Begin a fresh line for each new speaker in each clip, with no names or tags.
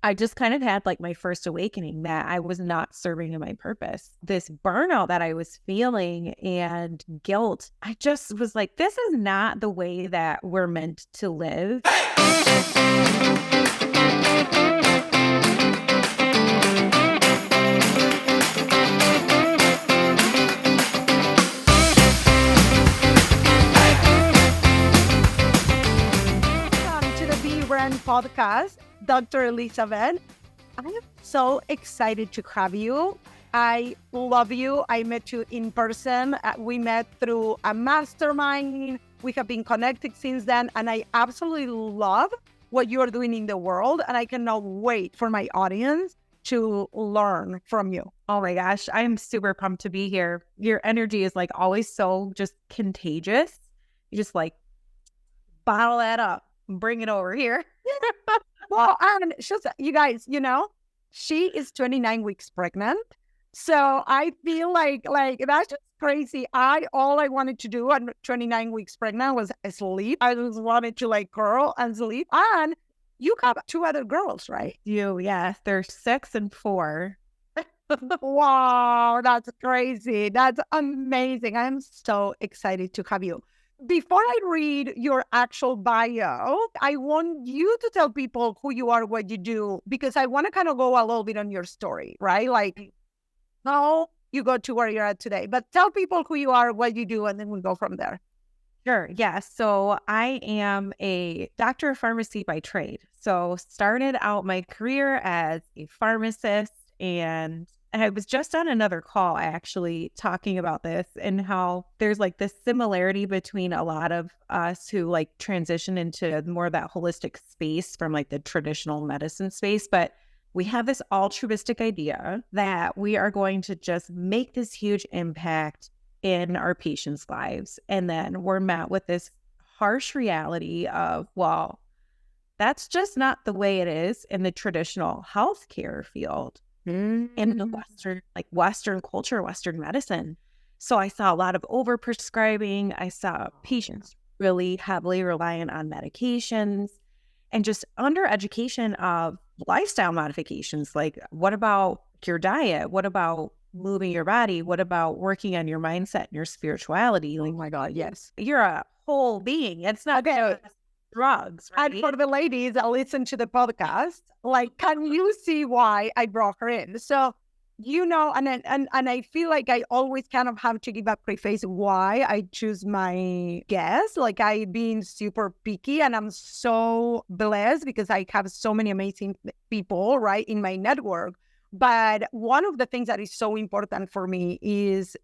I just kind of had like my first awakening that I was not serving in my purpose. This burnout that I was feeling and guilt, I just was like, this is not the way that we're meant to live.
Welcome to the Be Brand podcast, Dr. Elisabeth. I am so excited to have you. I love you. I met you in person. We met through a mastermind. We have been connected since then, and I absolutely love what you are doing in the world, and I cannot wait for my audience to learn from you.
Oh my gosh, I'm super pumped to be here. Your energy is like always so just contagious. You just like bottle that up and bring it over here.
Well, and you guys, she is 29 weeks pregnant. So I feel like that's just crazy. All I wanted to do at 29 weeks pregnant was sleep. I just wanted to like curl and sleep. And you have two other girls, right?
Yes, they're 6 and 4.
Wow, that's crazy. That's amazing. I'm so excited to have you. Before I read your actual bio, I want you to tell people who you are, what you do, because I want to kind of go a little bit on your story, right? Like how you got to where you're at today. But tell people who you are, what you do, and then we'll go from there.
Sure. Yeah. So I am a doctor of pharmacy by trade. So started out my career as a pharmacist, and I was just on another call actually talking about this and how there's like this similarity between a lot of us who like transition into more of that holistic space from like the traditional medicine space. But we have this altruistic idea that we are going to just make this huge impact in our patients' lives. And then we're met with this harsh reality of, well, that's just not the way it is in the traditional healthcare field. In the Western culture, Western medicine. So I saw a lot of overprescribing. I saw patients really heavily reliant on medications and just under education of lifestyle modifications. Like, what about your diet? What about moving your body? What about working on your mindset and your spirituality? Like,
Oh my God, yes.
you're a whole being. It's not just drugs, right?
And for the ladies that listen to the podcast, like, can you see why I brought her in? So, and I feel like I always kind of have to give a preface why I choose my guests. Like, I've been super picky, and I'm so blessed because I have so many amazing people, right, in my network. But one of the things that is so important for me is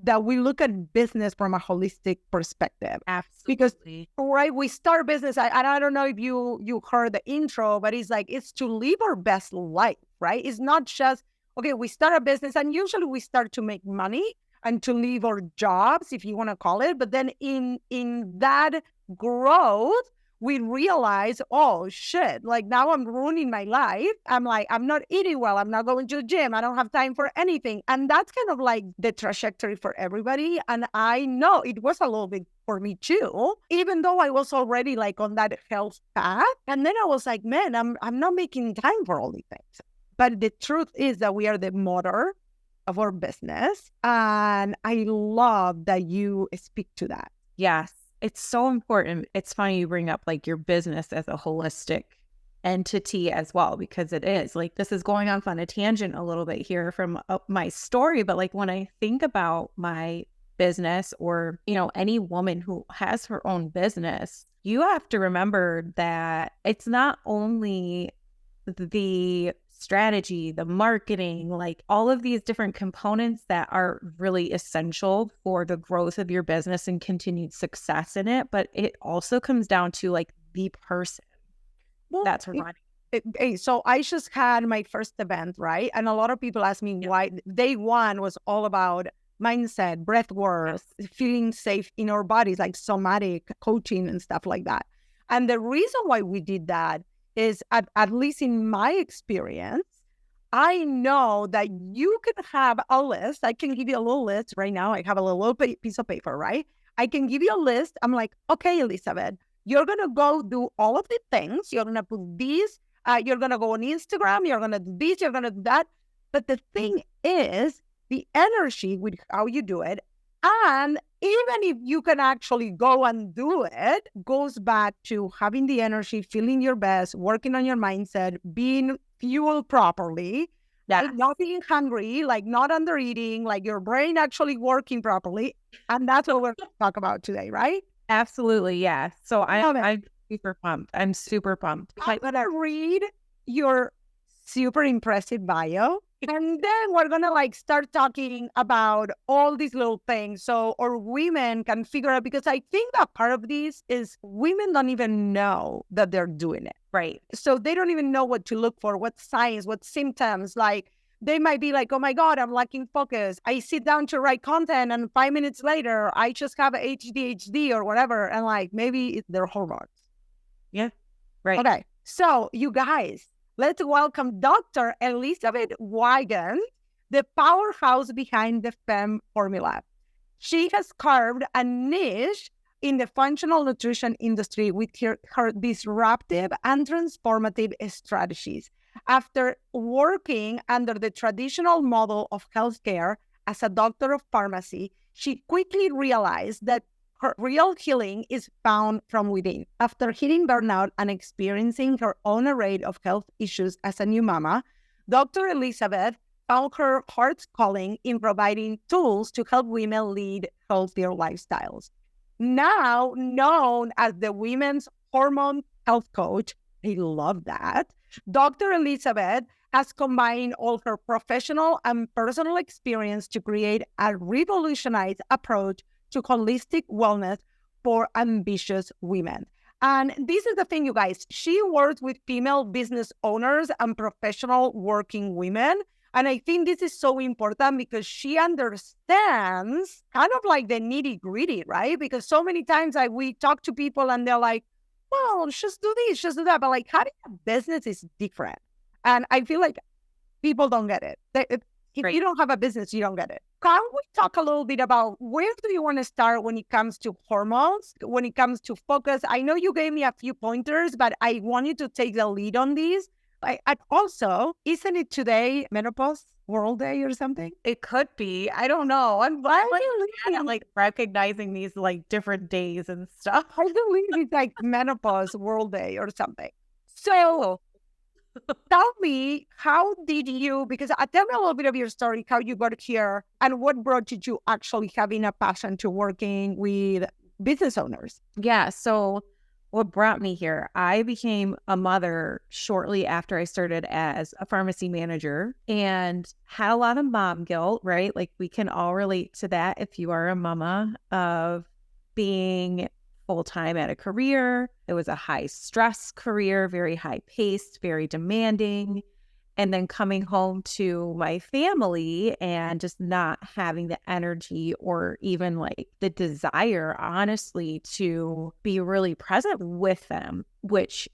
that we look at business from a holistic perspective.
Absolutely.
Because, right, we start business, and I don't know if you heard the intro, but it's to live our best life, right? It's not just, okay, we start a business, and usually we start to make money and to leave our jobs, if you want to call it. But then in that growth, we realize, oh shit, like now I'm ruining my life. I'm not eating well. I'm not going to the gym. I don't have time for anything. And that's kind of like the trajectory for everybody. And I know it was a little bit for me too, even though I was already like on that health path. And then I was like, man, I'm not making time for all these things. But the truth is that we are the motor of our business. And I love that you speak to that.
Yes. It's so important. It's funny you bring up like your business as a holistic entity as well, because it is like, this is going off on a tangent a little bit here from my story. But like when I think about my business or, any woman who has her own business, you have to remember that it's not only the strategy, the marketing, like all of these different components that are really essential for the growth of your business and continued success in it. But it also comes down to like the person that's running.
So I just had my first event, right? And a lot of people ask me why. Day one was all about mindset, breath work, feeling safe in our bodies, like somatic coaching and stuff like that. And the reason why we did that is, at least in my experience, I know that you can have a list. I can give you a little list right now. I have a little piece of paper, right? I can give you a list. I'm like, okay, Elisabeth, you're going to go do all of the things. You're going to put these You're going to go on Instagram. You're going to do this. You're going to do that. But the thing is, the energy with how you do it, and even if you can actually go and do it, goes back to having the energy, feeling your best, working on your mindset, being fueled properly, like not being hungry, like not under eating, like your brain actually working properly. And that's what we're going to talk about today, right?
Absolutely. Yeah. So
Love it.
I'm super pumped. I'm super pumped.
I'm going to read your super impressive bio. And then we're going to like start talking about all these little things. So, or women can figure out, because I think that part of this is women don't even know that they're doing it.
Right.
So they don't even know what to look for, what signs, what symptoms. Like they might be like, oh my God, I'm lacking focus. I sit down to write content and 5 minutes later, I just have ADHD or whatever. And like, maybe it's their hormones.
Yeah. Right.
Okay. So you guys, let's welcome Dr. Elisabeth Wygant, the powerhouse behind the FEM formula. She has carved a niche in the functional nutrition industry with her disruptive and transformative strategies. After working under the traditional model of healthcare as a doctor of pharmacy, she quickly realized that her real healing is found from within. After hitting burnout and experiencing her own array of health issues as a new mama, Dr. Elisabeth found her heart's calling in providing tools to help women lead healthier lifestyles. Now known as the Women's Hormone Health Coach, I love that, Dr. Elisabeth has combined all her professional and personal experience to create a revolutionized approach to holistic wellness for ambitious women. And this is the thing, you guys. She works with female business owners and professional working women. And I think this is so important because she understands kind of like the nitty gritty, right? Because so many times we talk to people and they're like, well, just do this, just do that. But like having a business is different. And I feel like people don't get it. If you don't have a business, you don't get it. Can we talk a little bit about where do you want to start when it comes to hormones, when it comes to focus? I know you gave me a few pointers, but I want you to take the lead on these. And also, isn't it today Menopause World Day or something?
It could be. I don't know. I'm like recognizing these like different days and stuff.
I believe it's like Menopause World Day or something. So tell me, how did you, because tell me a little bit of your story, how you got here and what brought you to actually having a passion to working with business owners?
Yeah. So what brought me here? I became a mother shortly after I started as a pharmacy manager and had a lot of mom guilt, right? Like we can all relate to that if you are a mama, of being full-time at a career. It was a high stress career, very high paced, very demanding. And then coming home to my family and just not having the energy or even like the desire, honestly, to be really present with them, which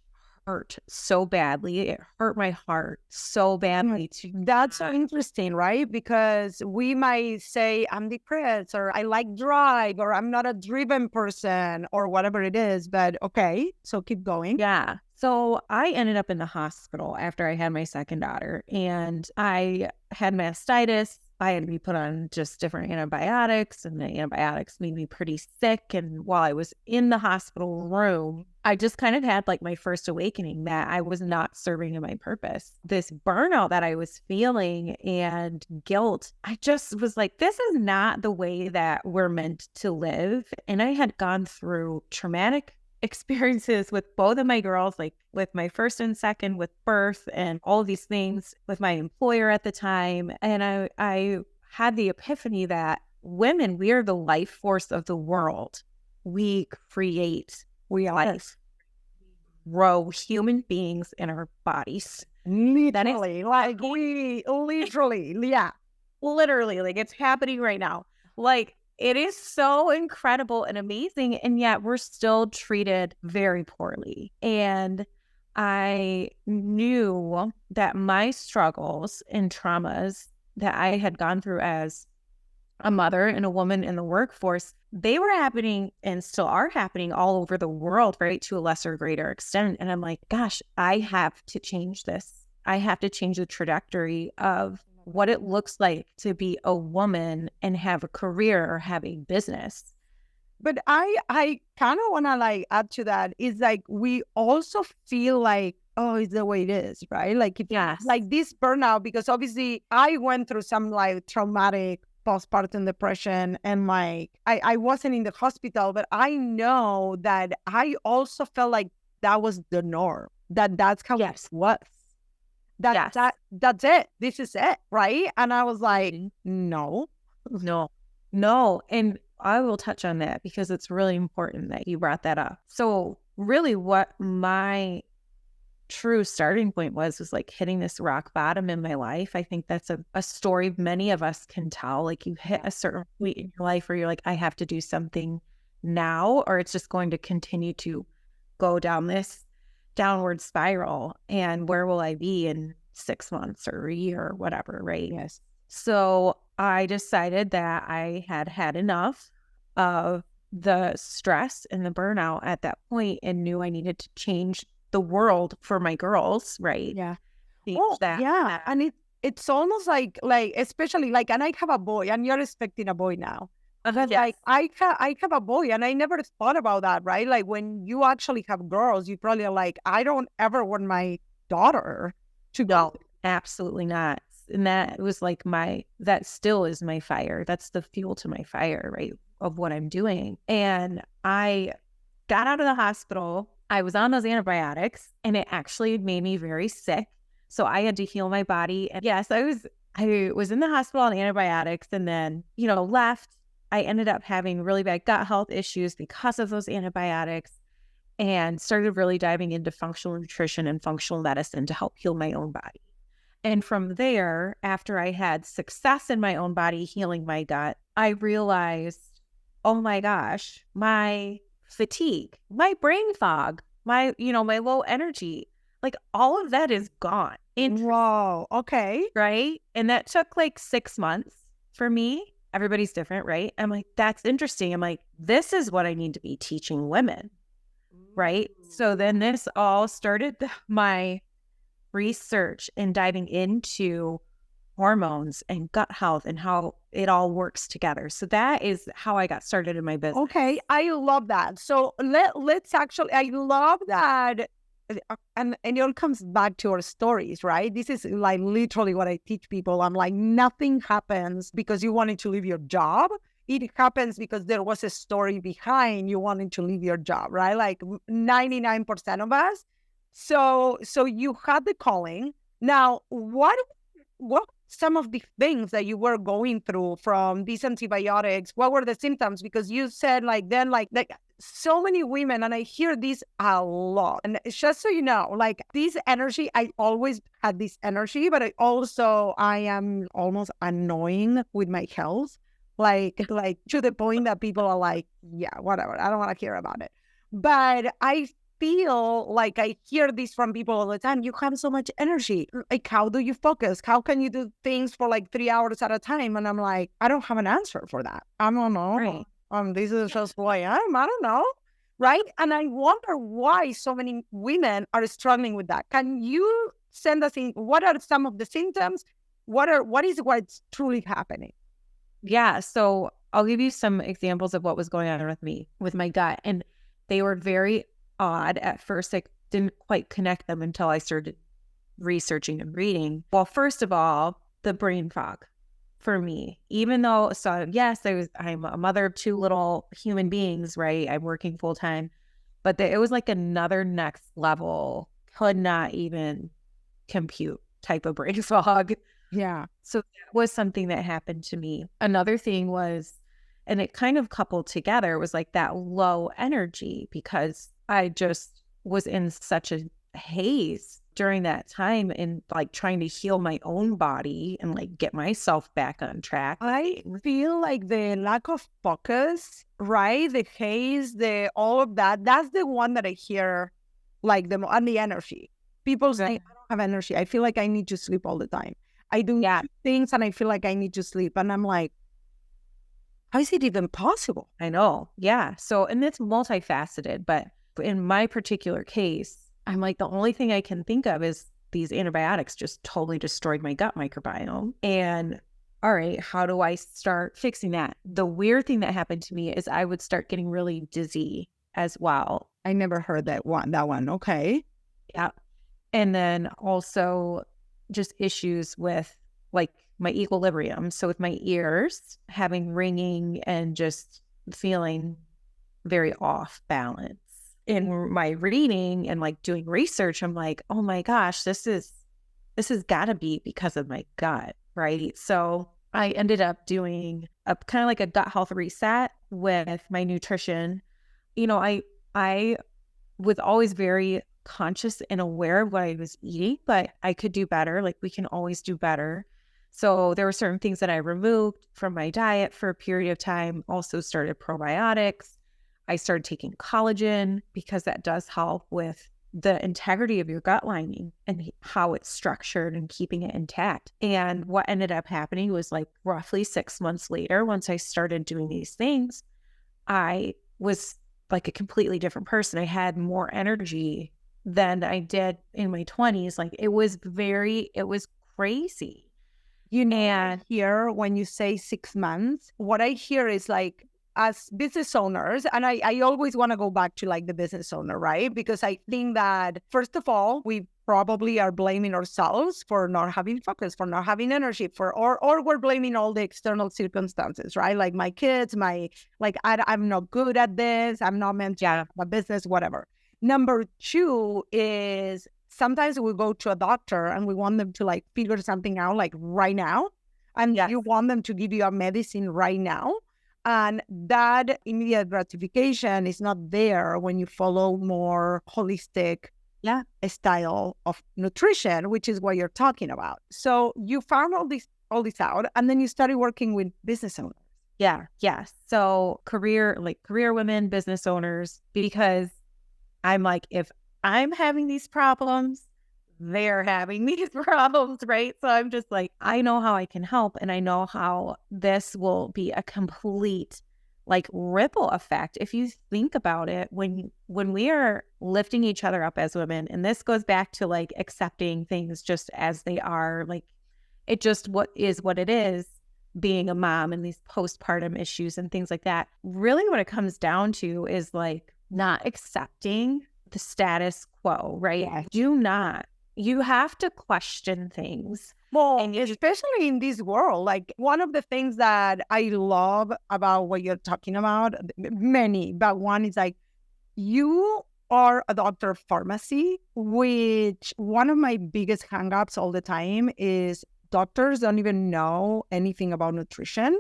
hurt so badly. It hurt my heart so badly.
That's so interesting, right? Because we might say, I'm depressed, or I like drive, or I'm not a driven person, or whatever it is. But okay, so keep going.
Yeah. So I ended up in the hospital after I had my second daughter, and I had mastitis. I had to be put on just different antibiotics, and the antibiotics made me pretty sick. And while I was in the hospital room, I just kind of had like my first awakening that I was not serving in my purpose. This burnout that I was feeling and guilt, I just was like, this is not the way that we're meant to live. And I had gone through traumatic experiences with both of my girls, like with my first and second, with birth and all of these things with my employer at the time. And I had the epiphany that women, we are the life force of the world. We create life, grow human beings in our bodies.
Literally, like we literally, yeah.
Literally, like it's happening right now. Like, it is so incredible and amazing, and yet we're still treated very poorly. And I knew that my struggles and traumas that I had gone through as a mother and a woman in the workforce, they were happening and still are happening all over the world, right? To a lesser, greater extent. And I'm like, gosh, I have to change this. I have to change the trajectory of what it looks like to be a woman and have a career or have a business.
But I kind of want to like add to that is like we also feel like, oh, it's the way it is, right? Like if
Yes.
like this burnout, because obviously I went through some like traumatic postpartum depression, and like I wasn't in the hospital, but I know that I also felt like that was the norm. That's how
Yes.
it was.
Yes.
That's it. This is it, right? And I was like,
Mhm.
no.
No, no. And I will touch on that because it's really important that you brought that up. So really what my true starting point was like hitting this rock bottom in my life. I think that's a story many of us can tell. Like you hit a certain point in your life where you're like, I have to do something now, or it's just going to continue to go down this downward spiral. And where will I be in 6 months or a year or whatever, right?
Yes.
So I decided that I had had enough of the stress and the burnout at that point and knew I needed to change the world for my girls, right?
Yeah.
Change
Oh,
that.
yeah. And it's almost like especially like, and I have a boy, and you're expecting a boy now. But
Yes.
like I have a boy, and I never thought about that, right? Like when you actually have girls, you probably are like, I don't ever want my daughter to
No,
go.
absolutely not. And that was like that still is my fire. That's the fuel to my fire, right? Of what I'm doing. And I got out of the hospital. I was on those antibiotics and it actually made me very sick. So I had to heal my body. And yes, I was in the hospital on antibiotics and then, left. I ended up having really bad gut health issues because of those antibiotics and started really diving into functional nutrition and functional medicine to help heal my own body. And from there, after I had success in my own body healing my gut, I realized, oh my gosh, my fatigue, my brain fog, my low energy, like all of that is gone.
Wow. Okay.
Right? And that took like 6 months for me. Everybody's different, right? I'm like, that's interesting. I'm like, this is what I need to be teaching women, right? So then this all started my research and diving into hormones and gut health and how it all works together. So that is how I got started in my business.
Okay, I love that. So let's actually, I love that. And it all comes back to our stories, right? This is like literally what I teach people. I'm like, nothing happens because you wanted to leave your job. It happens because there was a story behind you wanting to leave your job, right? Like 99% of us. So you had the calling. Now, what some of the things that you were going through from these antibiotics? What were the symptoms? Because you said like then like so many women, and I hear this a lot. And it's just so you know, like this energy, I always had this energy, but I am almost annoying with my health. Like to the point that people are like, yeah, whatever. I don't want to hear about it. But I feel like I hear this from people all the time. You have so much energy. Like, how do you focus? How can you do things for like 3 hours at a time? And I'm like, I don't have an answer for that. I don't know.
Right.
This is just who I am. I don't know. Right. And I wonder why so many women are struggling with that. Can you send us in what are some of the symptoms? What is what's truly happening?
Yeah. So I'll give you some examples of what was going on with me, with my gut. And they were very odd at first. I didn't quite connect them until I started researching and reading. Well, first of all, the brain fog for me, even though, so yes, I'm a mother of two little human beings, right? I'm working full time, but it was like another next level, could not even compute type of brain fog.
Yeah.
So that was something that happened to me. Another thing was, and it kind of coupled together, was like that low energy because I just was in such a haze during that time and like trying to heal my own body and like get myself back on track.
I feel like the lack of focus, right? The haze, all of that, that's the one that I hear like and the energy. People say, I don't have energy. I feel like I need to sleep all the time. I do things and I feel like I need to sleep. And I'm like, How is it even possible?
I know. Yeah. So, and it's multifaceted, but in my particular case, I'm like, the only thing I can think of is these antibiotics just totally destroyed my gut microbiome. And all right, how do I start fixing that? The weird thing that happened to me is I would start getting really dizzy as well.
I never heard that one. That one. Okay.
Yeah. And then also just issues with like my equilibrium. So with my ears having ringing and just feeling very off balance. In my reading and like doing research, I'm like, oh my gosh, this has got to be because of my gut, right? So I ended up doing a kind of like a gut health reset with my nutrition. You know, I was always very conscious and aware of what I was eating, but I could do better. Like we can always do better. So there were certain things that I removed from my diet for a period of time. Also started probiotics. I started taking collagen because that does help with the integrity of your gut lining and how it's structured and keeping it intact. And what ended up happening was like roughly 6 months later, once I started doing these things, I was like a completely different person. I had more energy than I did in my 20s. Like it was crazy.
You know,
And
here when you say 6 months, what I hear is like, as business owners, and I always want to go back to like the business owner, right? Because I think that, first of all, we probably are blaming ourselves for not having focus, for not having energy, or we're blaming all the external circumstances, right? Like my kids, I'm not good at this, I'm not meant to have a business, whatever. Number two is sometimes we go to a doctor and we want them to like figure something out like right now. And you want them to give you a medicine right now. And that immediate gratification is not there when you follow more holistic style of nutrition, which is what you're talking about. So you found all this out, and then you started working with business owners.
yeah, yes. So career women, business owners, because I'm like, if I'm having these problems, they're having these problems, right? So I'm just like, I know how I can help, and I know how this will be a complete like ripple effect. If you think about it, when we are lifting each other up as women, and this goes back to like accepting things just as they are, like it just what it is, being a mom and these postpartum issues and things like that. Really what it comes down to is like not accepting the status quo, right?
Yeah.
You have to question things.
Well, and especially in this world, like one of the things that I love about what you're talking about, many, but one is like, you are a doctor of pharmacy, which one of my biggest hangups all the time is doctors don't even know anything about nutrition.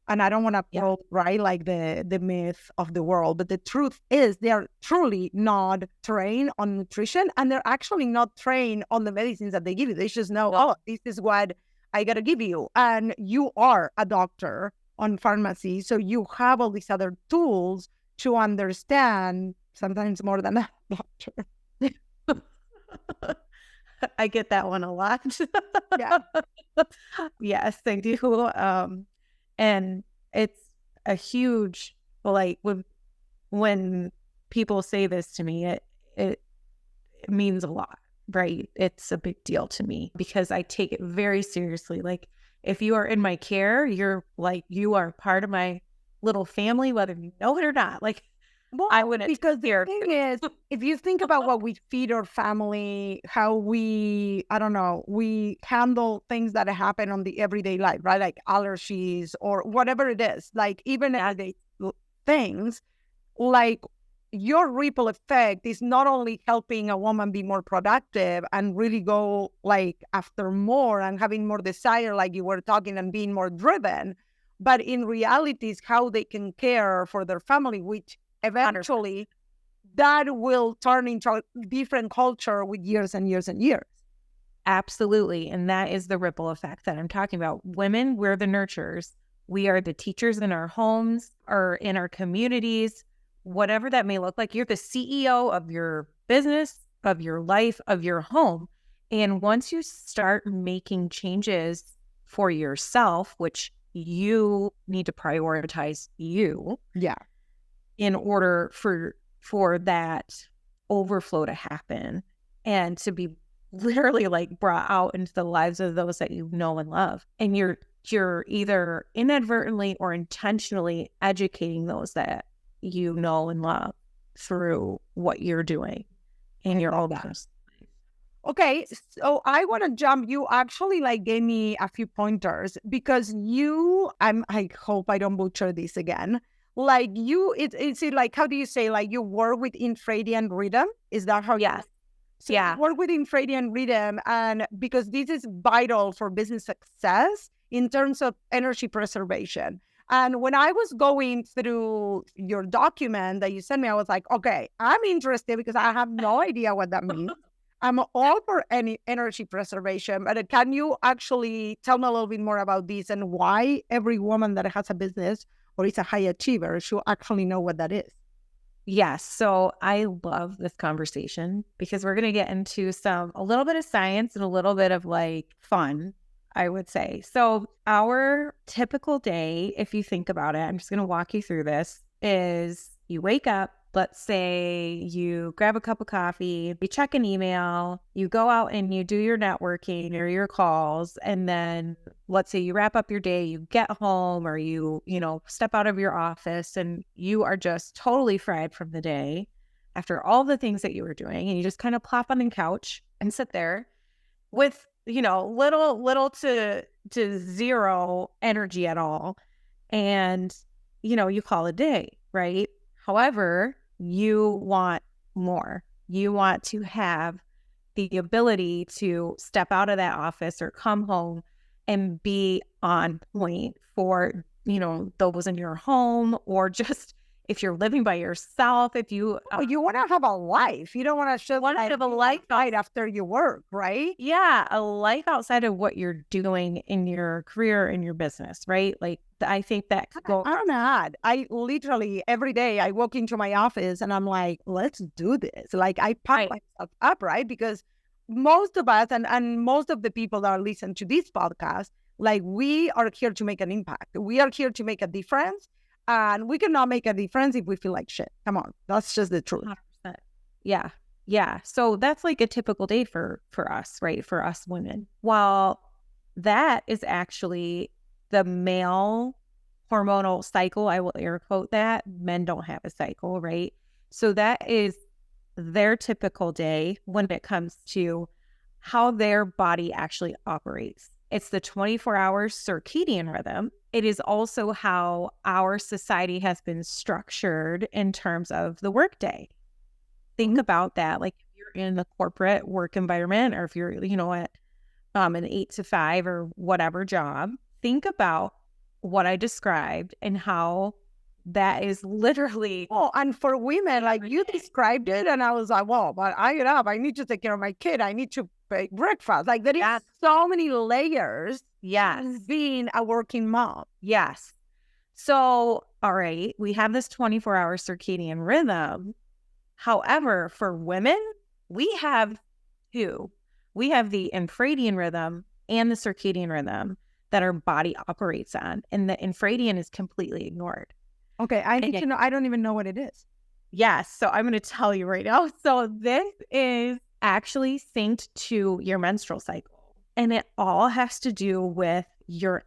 And I don't want to quote, right, like the myth of the world, but the truth is they are truly not trained on nutrition, and they're actually not trained on the medicines that they give you. They just know, oh, this is what I got to give you. And you are a doctor on pharmacy, so you have all these other tools to understand, sometimes more than a doctor.
I get that one a lot.
Yeah.
Yes, I do. And it's a huge, like when people say this to me, it means a lot, right? It's a big deal to me because I take it very seriously. Like if you are in my care, you are part of my little family, whether you know it or not. Like
well,
I wouldn't,
because the thing is, if you think about what we feed our family, how we handle things that happen on the everyday life, right? Like allergies or whatever it is, like even everyday things, like your ripple effect is not only helping a woman be more productive and really go like after more and having more desire, like you were talking, and being more driven, but in reality is how they can care for their family, which eventually that will turn into a different culture with years and years and years.
Absolutely. And that is the ripple effect that I'm talking about. Women, we're the nurturers. We are the teachers in our homes or in our communities, whatever that may look like. You're the CEO of your business, of your life, of your home. And once you start making changes for yourself, which you need to prioritize you
Yeah.
in order for that overflow to happen and to be literally like brought out into the lives of those that you know and love. And you're either inadvertently or intentionally educating those that you know and love through what you're doing in your own personal life.
Okay, so I want to jump. You actually like gave me a few pointers because I hope I don't butcher this again. Like it's like, how do you say, like you work with infradian rhythm? Is that how?
Yes.
So you
Yeah.
work with infradian rhythm, and because this is vital for business success in terms of energy preservation. And when I was going through your document that you sent me, I was like, okay, I'm interested because I have no idea what that means. I'm all for any energy preservation, but can you actually tell me a little bit more about this and why every woman that has a business or is a high achiever should actually know what that is?
Yes. So I love this conversation because we're going to get into a little bit of science and a little bit of like fun, I would say. So our typical day, if you think about it, I'm just going to walk you through this, is you wake up, let's say you grab a cup of coffee, you check an email, you go out and you do your networking or your calls. And then let's say you wrap up your day, you get home or you step out of your office and you are just totally fried from the day after all the things that you were doing. And you just kind of plop on the couch and sit there with, little to zero energy at all. And, you call it a day, right? However, you want more. You want to have the ability to step out of that office or come home and be on point for, those in your home, or just if you're living by yourself, if you
You want to have a life. You don't want to just
want to have a life
right after you work, right?
yeah, a life outside of what you're doing in your career, in your business, right? Like, I think that could go.
I'm not. I literally every day I walk into my office and I'm like, let's do this. Like I pump
Right.
myself up, right? Because most of us and most of the people that are listening to this podcast, like we are here to make an impact. We are here to make a difference. And we cannot make a difference if we feel like shit. Come on. That's just the truth.
100%. Yeah. Yeah. So that's like a typical day for us, right? For us women. While that is actually the male hormonal cycle, I will air quote that. Men don't have a cycle, right? So that is their typical day when it comes to how their body actually operates. It's the 24-hour circadian rhythm. It is also how our society has been structured in terms of the workday. Think about that. Like if you're in the corporate work environment, or if you're, at an 8 to 5 or whatever job, think about what I described and how that is literally.
Oh, and for women, like you described it, and I was like, well, but I get up, I need to take care of my kid, I need to make breakfast. Like there is so many layers.
Yes.
Being a working mom.
Yes. So, all right, we have this 24-hour circadian rhythm. However, for women, we have two. We have the infradian rhythm and the circadian rhythm that our body operates on. And the infradian is completely ignored.
Okay, I need to know. I don't even know what it is.
Yes. So I'm going to tell you right now. So this is actually synced to your menstrual cycle. And it all has to do with your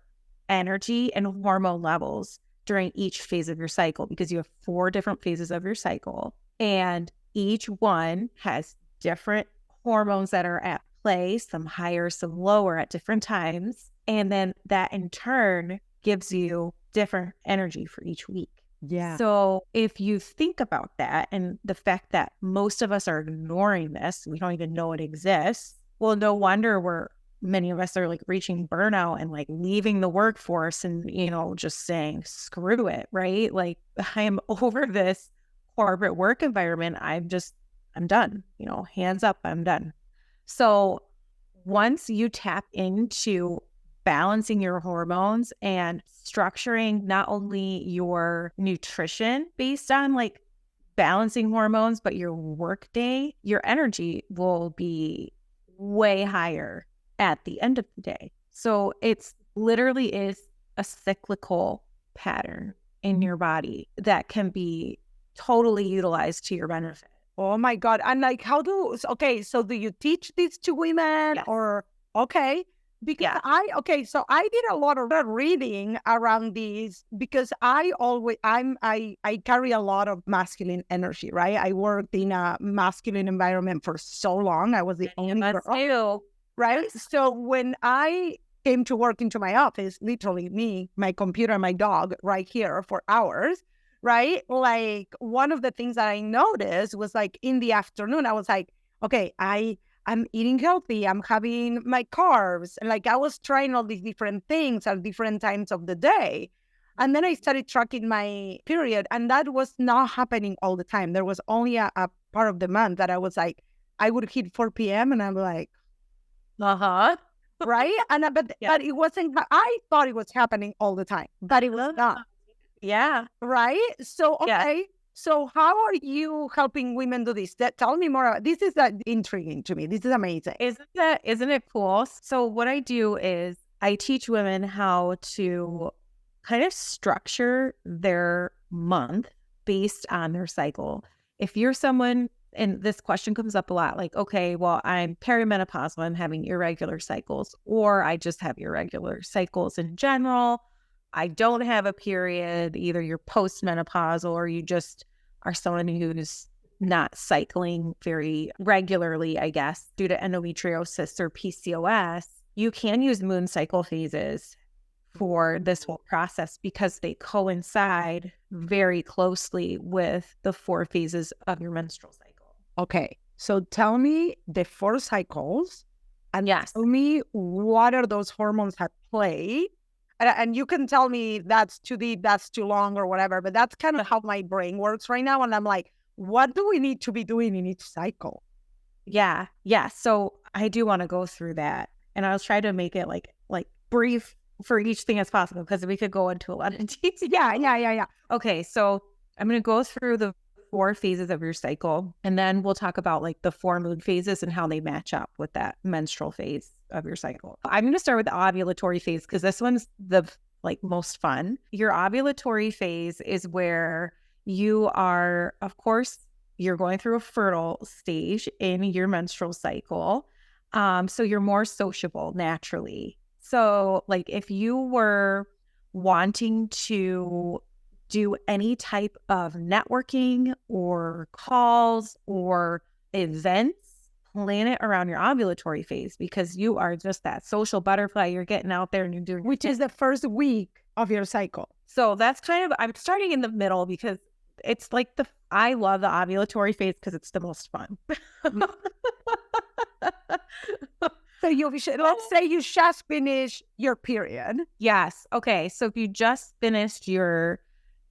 energy and hormone levels during each phase of your cycle, because you have 4 different phases of your cycle. And each one has different hormones that are at play, some higher, some lower at different times. And then that in turn gives you different energy for each week.
Yeah.
So if you think about that and the fact that most of us are ignoring this, we don't even know it exists. Well, no wonder many of us are like reaching burnout and like leaving the workforce and, just saying, screw it, right? Like I am over this corporate work environment. I'm done, hands up, I'm done. So once you tap into balancing your hormones and structuring not only your nutrition based on like balancing hormones, but your work day, your energy will be way higher at the end of the day. So it's literally is a cyclical pattern in your body that can be totally utilized to your benefit.
Oh my God. And like, so do you teach this to women
Yes.
or, okay. Because
Yeah.
so I did a lot of reading around these because I carry a lot of masculine energy, right? I worked in a masculine environment for so long. I was the only girl,
Too.
right? So when I came to work into my office, literally me, my computer, my dog right here for hours, right? Like one of the things that I noticed was like in the afternoon, I was like, okay, I'm eating healthy. I'm having my carbs. And like I was trying all these different things at different times of the day. And then I started tracking my period. And that was not happening all the time. There was only a part of the month that I was like, I would hit 4 p.m. and I'm like,
Uh-huh.
right? And but it wasn't. I thought it was happening all the time, but it was not.
Yeah.
Right? So okay. So how are you helping women do this? Tell me more. This is intriguing to me. This is amazing.
Isn't it cool? So what I do is I teach women how to kind of structure their month based on their cycle. If you're someone, and this question comes up a lot, like, okay, well, I'm perimenopausal, I'm having irregular cycles, or I just have irregular cycles in general. I don't have a period. Either you're postmenopausal or you just are someone who's not cycling very regularly, I guess, due to endometriosis or PCOS. You can use moon cycle phases for this whole process because they coincide very closely with the 4 phases of your menstrual cycle.
Okay. So tell me the 4 cycles and
yes,
tell me what are those hormones at play. And you can tell me that's too deep, that's too long or whatever, but that's kind of how my brain works right now. And I'm like, what do we need to be doing in each cycle?
Yeah. Yeah. So I do want to go through that. And I'll try to make it like brief for each thing as possible because we could go into a lot of detail.
Yeah.
Okay. So I'm going to go through the 4 phases of your cycle. And then we'll talk about like the 4 moon phases and how they match up with that menstrual phase of your cycle. I'm going to start with the ovulatory phase because this one's the most fun. Your ovulatory phase is where you are, of course, you're going through a fertile stage in your menstrual cycle. So you're more sociable naturally. So like if you were wanting to do any type of networking or calls or events, plan it around your ovulatory phase because you are just that social butterfly. You're getting out there and you're doing,
which is the first week of your cycle.
So that's kind of, I'm starting in the middle because it's like I love the ovulatory phase because it's the most fun.
So let's say you just finished your period.
Yes. Okay. So if you just finished your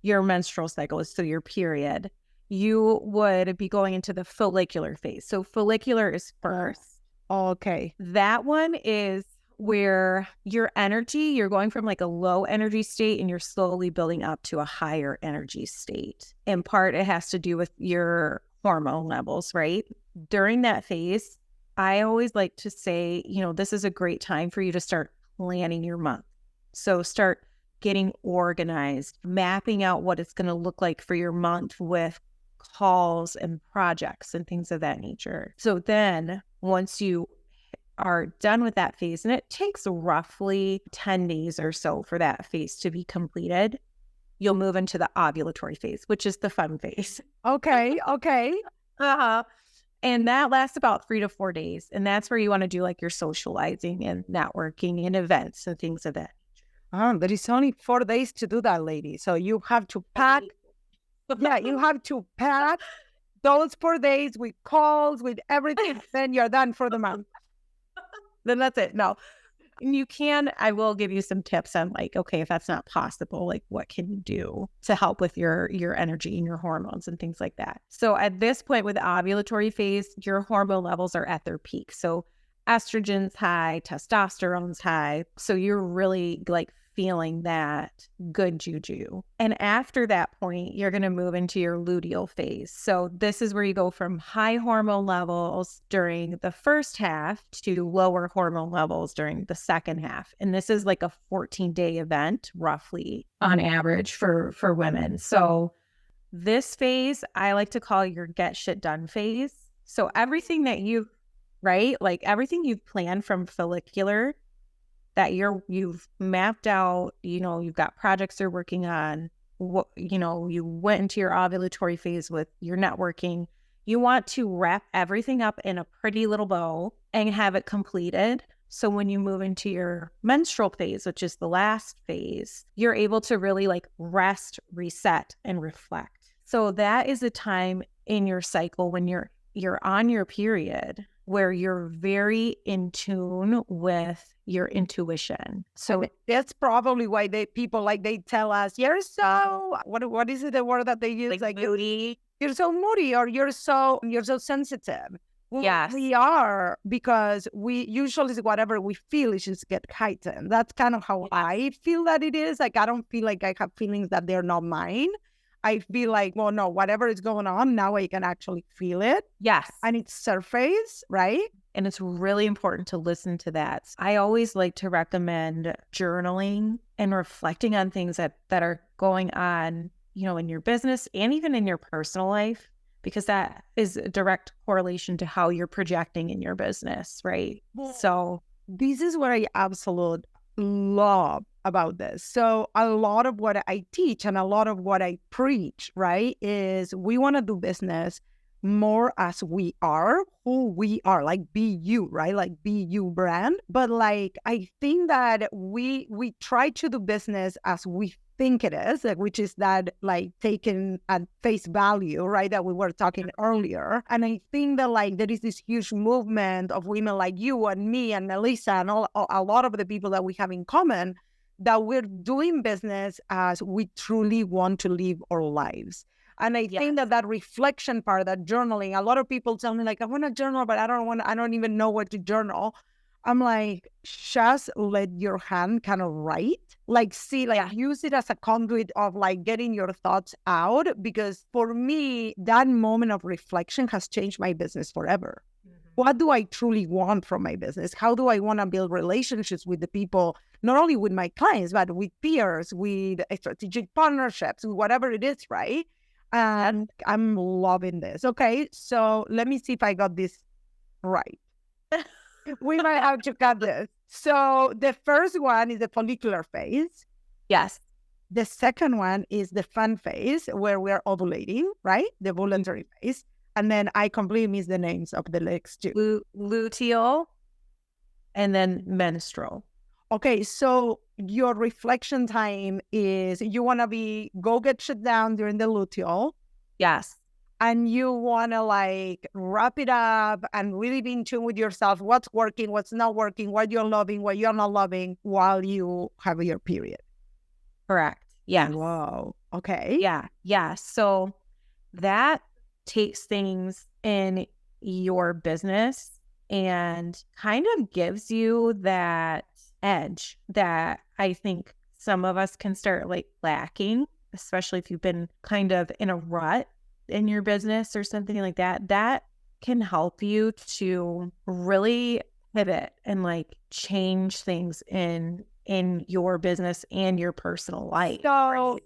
menstrual cycle, so your period, you would be going into the follicular phase. So follicular is first.
Okay.
That one is where your energy, you're going from like a low energy state and you're slowly building up to a higher energy state. In part, it has to do with your hormone levels, right? During that phase, I always like to say, this is a great time for you to start planning your month. So start getting organized, mapping out what it's going to look like for your month with calls and projects and things of that nature. So then once you are done with that phase, and it takes roughly 10 days or so for that phase to be completed, you'll move into the ovulatory phase, which is the fun phase.
Okay.
And that lasts about 3 to 4 days. And that's where you want to do like your socializing and networking and events and things of that nature.
There is only 4 days to do that, lady. So you have to pack. Yeah, you have to pack those 4 days with calls, with everything. Then you're done for the month.
Then that's it. No, I will give you some tips on like, okay, if that's not possible, like what can you do to help with your energy and your hormones and things like that. So at this point with the ovulatory phase, your hormone levels are at their peak. So estrogen's high, testosterone's high. So you're really like feeling that good juju. And after that point, you're going to move into your luteal phase. So this is where you go from high hormone levels during the first half to lower hormone levels during the second half. And this is like a 14-day event, roughly on average for women. So this phase, I like to call your get shit done phase. So everything that you, right? Like everything you've planned from follicular that you've mapped out, you've got projects you're working on, you went into your ovulatory phase with your networking. You want to wrap everything up in a pretty little bow and have it completed. So when you move into your menstrual phase, which is the last phase, you're able to really like rest, reset, and reflect. So that is a time in your cycle when you're on your period where you're very in tune with your intuition. So
that's probably why they tell us, you're so, what is it, the word that they use?
like moody.
You're so moody, or you're so sensitive. Well,
Yes.
we are, because we usually whatever we feel is just get heightened. That's kind of how I feel that it is. Like, I don't feel like I have feelings that they're not mine. I feel like, well, no, whatever is going on, now I can actually feel it.
Yes.
And it's surface, right?
And it's really important to listen to that. I always like to recommend journaling and reflecting on things that are going on, in your business and even in your personal life, because that is a direct correlation to how you're projecting in your business, right? So
this is what I absolutely love about this. So a lot of what I teach and a lot of what I preach, right, is we want to do business more as we are, who we are, like be you, right? Like be you brand. But like, I think that we try to do business as we think it is, like, which is that like taken at face value, right? That we were talking earlier. And I think that like there is this huge movement of women like you and me and Melissa and a lot of the people that we have in common, that we're doing business as we truly want to live our lives. And I think that reflection part, that journaling, a lot of people tell me like, I want to journal, but I don't even know what to journal. I'm like, just let your hand kind of write, like use it as a conduit of like getting your thoughts out. Because for me, that moment of reflection has changed my business forever. What do I truly want from my business? How do I want to build relationships with the people, not only with my clients, but with peers, with strategic partnerships, with whatever it is, right? And I'm loving this. Okay, so let me see if I got this right. We might have to cut this. So the first one is the follicular phase.
Yes.
The second one is the fun phase, where we're ovulating, right? The voluntary phase. And then I completely miss the names of the next two.
Luteal and then menstrual.
Okay, so your reflection time is you want to go get shut down during the luteal.
Yes.
And you want to like wrap it up and really be in tune with yourself. What's working, what's not working, what you're loving, what you're not loving while you have your period.
Correct. Yeah.
Wow. Okay.
Yeah. Yeah. So that takes things in your business and kind of gives you that edge that I think some of us can start like lacking, especially if you've been kind of in a rut in your business or something like that. That can help you to really pivot and like change things in your business and your personal life.
So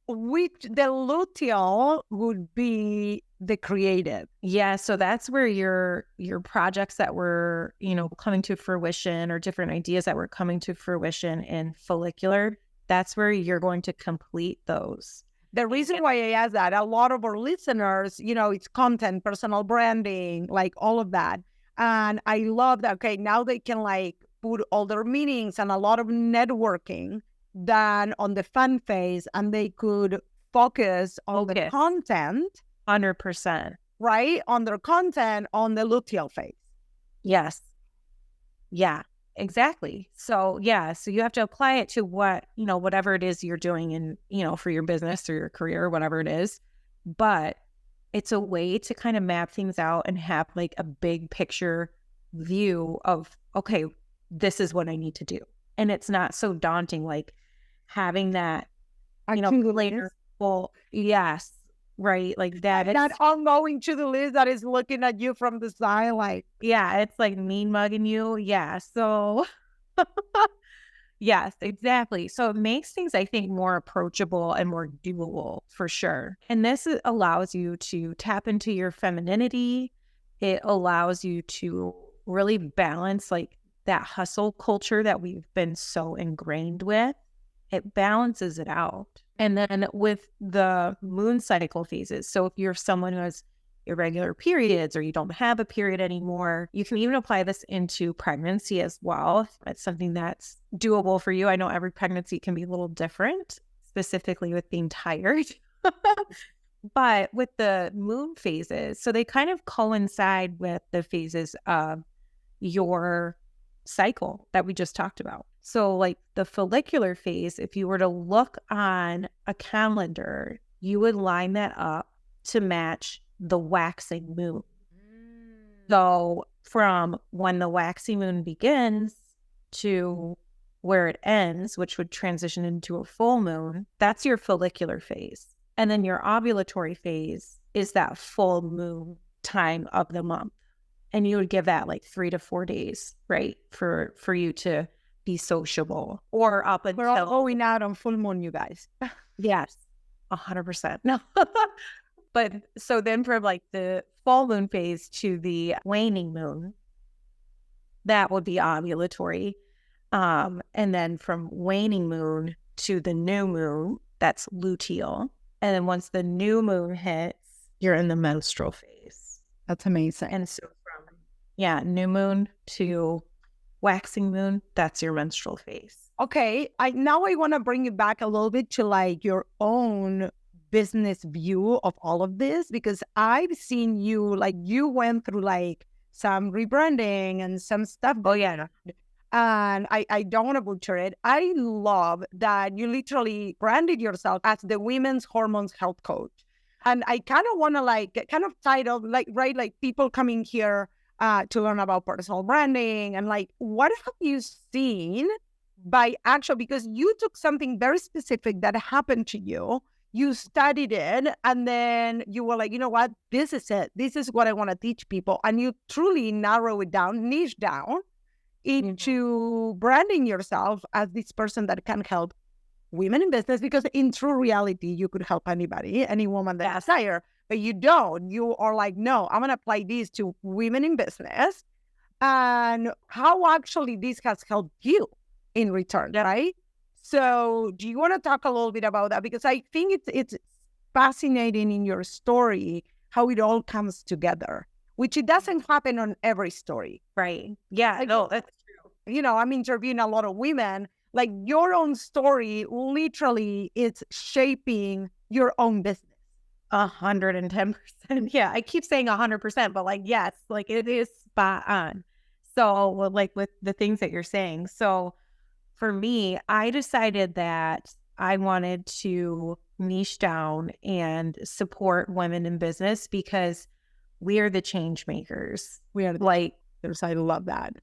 the luteal would be the creative.
Yeah, so that's where your projects that were, coming to fruition, or different ideas that were coming to fruition in follicular, that's where you're going to complete those.
The reason why I ask that, a lot of our listeners, it's content, personal branding, like all of that. And I love that. Okay, now they can like put all their meetings and a lot of networking done on the fun phase, and they could focus on the content.
100%.
Right? On their content on the luteal phase.
Yes. Yeah, exactly. So so you have to apply it to whatever it is you're doing in, for your business or your career, whatever it is. But it's a way to kind of map things out and have like a big picture view of, okay, this is what I need to do. And it's not so daunting, like having that,
To-do
later
list.
full, yes, right. Like that.
That
It's,
ongoing to the list that is looking at you from the side, like,
yeah, it's like mean mugging you. Yeah. So, yes, exactly. So it makes things, I think, more approachable and more doable for sure. And this allows you to tap into your femininity. It allows you to really balance like that hustle culture that we've been so ingrained with. It balances it out. And then with the moon cycle phases, so if you're someone who has irregular periods or you don't have a period anymore, you can even apply this into pregnancy as well. It's something that's doable for you. I know every pregnancy can be a little different, specifically with being tired. But with the moon phases, so they kind of coincide with the phases of your cycle that we just talked about. So, like the follicular phase, if you were to look on a calendar, you would line that up to match the waxing moon. So, from when the waxing moon begins to where it ends, which would transition into a full moon, that's your follicular phase. And then your ovulatory phase is that full moon time of the month. And you would give that like 3 to 4 days, right? For you to be sociable or up
we're all
until,
going out on full moon, you guys.
yes, 100%. No. But so then from like the full moon phase to the waning moon, that would be ovulatory. And then from waning moon to the new moon, that's luteal. And then once the new moon hits, you're in the menstrual phase.
That's amazing.
And so from, yeah, new moon to waxing moon, that's your menstrual phase.
Okay, I want to bring you back a little bit to like your own business view of all of this, because I've seen you, like you went through like some rebranding and some stuff.
Oh, yeah.
And I don't want to butcher it. I love that you literally branded yourself as the women's hormones health coach. And I kind of want to like kind of title like, right, like people coming here to learn about personal branding and like, what have you seen by actual, because you took something very specific that happened to you, you studied it, and then you were like, you know what, this is it. This is what I want to teach people. And you truly narrow it down, niche down into branding yourself as this person that can help women in business, because in true reality, you could help anybody, any woman that desire, but you don't. You are like, no, I'm going to apply this to women in business and how actually this has helped you in return, right? So do you want to talk a little bit about that? Because I think it's fascinating in your story, how it all comes together, which it doesn't happen on every story.
Right. Yeah,
Like,
no, that's true.
You know, I'm interviewing a lot of women, like your own story literally is shaping your own business.
110%. Yeah, I keep saying 100%, but like, yes, like it is spot on. So, well, like with the things that you're saying. So, for me, I decided that I wanted to niche down and support women in business because we are the change makers.
We are
like,
I love that.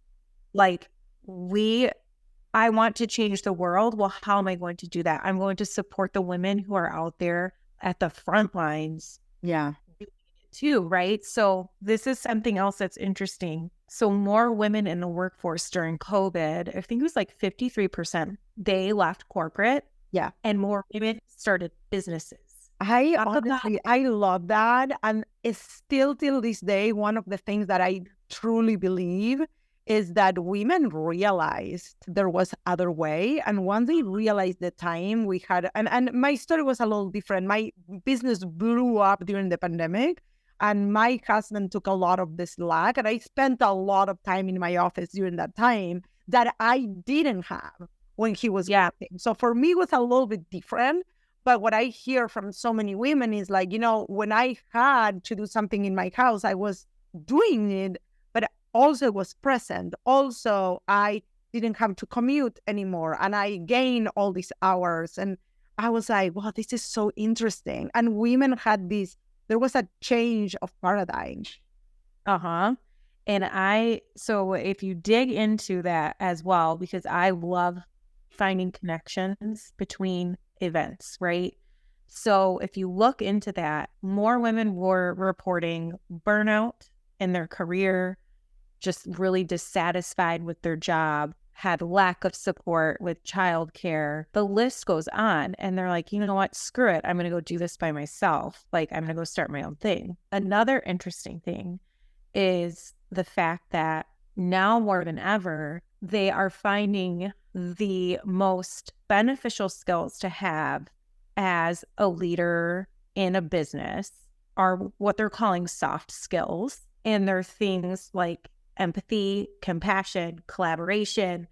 Like, I want to change the world. Well, how am I going to do that? I'm going to support the women who are out there at the front lines.
Yeah.
Too, right? So this is something else that's interesting. So more women in the workforce during COVID, I think it was like 53%, they left corporate.
Yeah.
And more women started businesses.
I love that. And it's still till this day, one of the things that I truly believe is that women realized there was other way. And once they realized the time we had, and my story was a little different. My business blew up during the pandemic. And my husband took a lot of the slack. And I spent a lot of time in my office during that time that I didn't have when he was working. So for me, it was a little bit different. But what I hear from so many women is like, you know, when I had to do something in my house, I was doing it, but also was present. Also, I didn't have to commute anymore. And I gained all these hours. And I was like, wow, this is so interesting. And women had this, there was a change of paradigm.
So if you dig into that as well, because I love finding connections between events, right? So if you look into that, more women were reporting burnout in their career, just really dissatisfied with their job, had lack of support with childcare. The list goes on. And they're like, you know what? Screw it. I'm going to go do this by myself. Like, I'm going to go start my own thing. Another interesting thing is the fact that now more than ever, they are finding the most beneficial skills to have as a leader in a business are what they're calling soft skills. And they're things like empathy, compassion, collaboration,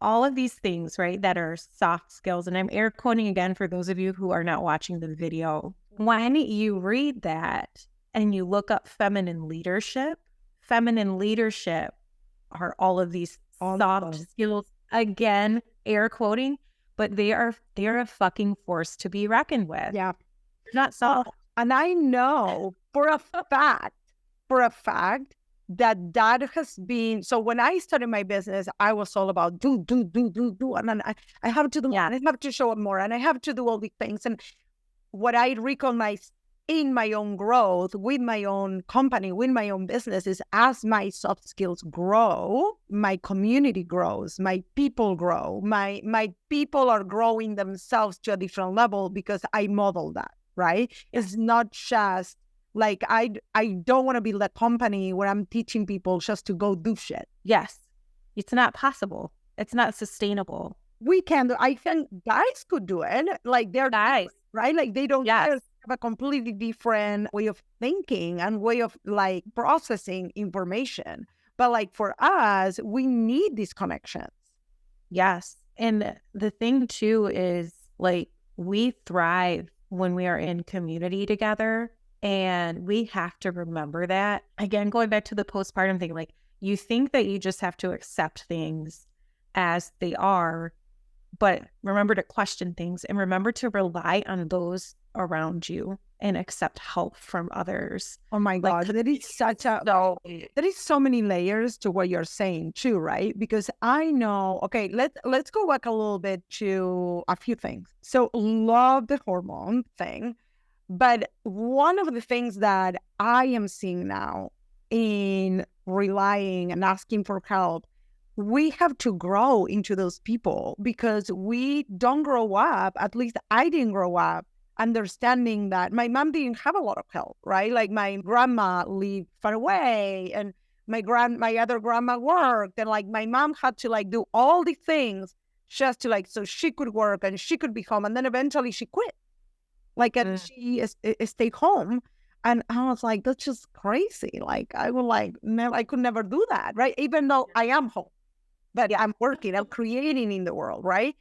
all of these things, right, that are soft skills. And I'm air quoting again for those of you who are not watching the video. When you read that and you look up feminine leadership are all of these soft skills. Again, air quoting, but they are a fucking force to be reckoned with.
Yeah.
They're not soft.
And I know for a fact that has been, so when I started my business, I was all about do. And then I have to do more, and I have to show up more, and I have to do all these things. And what I recognize in my own growth, with my own company, with my own business, is as my soft skills grow, my community grows, my people grow, my people are growing themselves to a different level because I model that, right? It's not just like, I don't want to build a company where I'm teaching people just to go do shit.
Yes. It's not possible. It's not sustainable.
We can do, I think guys could do it. Like, they're guys, right? Like, they don't have a completely different way of thinking and way of like processing information. But like for us, we need these connections.
Yes. And the thing too is, like, we thrive when we are in community together. And we have to remember that. Again, going back to the postpartum thing, like, you think that you just have to accept things as they are, but remember to question things and remember to rely on those around you and accept help from others.
Oh my God, there is so many layers to what you're saying too, right? Because I know, okay, let's go back a little bit to a few things. So love the hormone thing. But one of the things that I am seeing now in relying and asking for help, we have to grow into those people because we don't grow up, at least I didn't grow up, understanding that my mom didn't have a lot of help, right? Like, my grandma lived far away and my other grandma worked, and like my mom had to like do all the things just to like, so she could work and she could be home. And then eventually she quit. Like, and she stayed home. And I was like, that's just crazy. Like, I would like, I could never do that, right? Even though I am home, but I'm working, I'm creating in the world, right?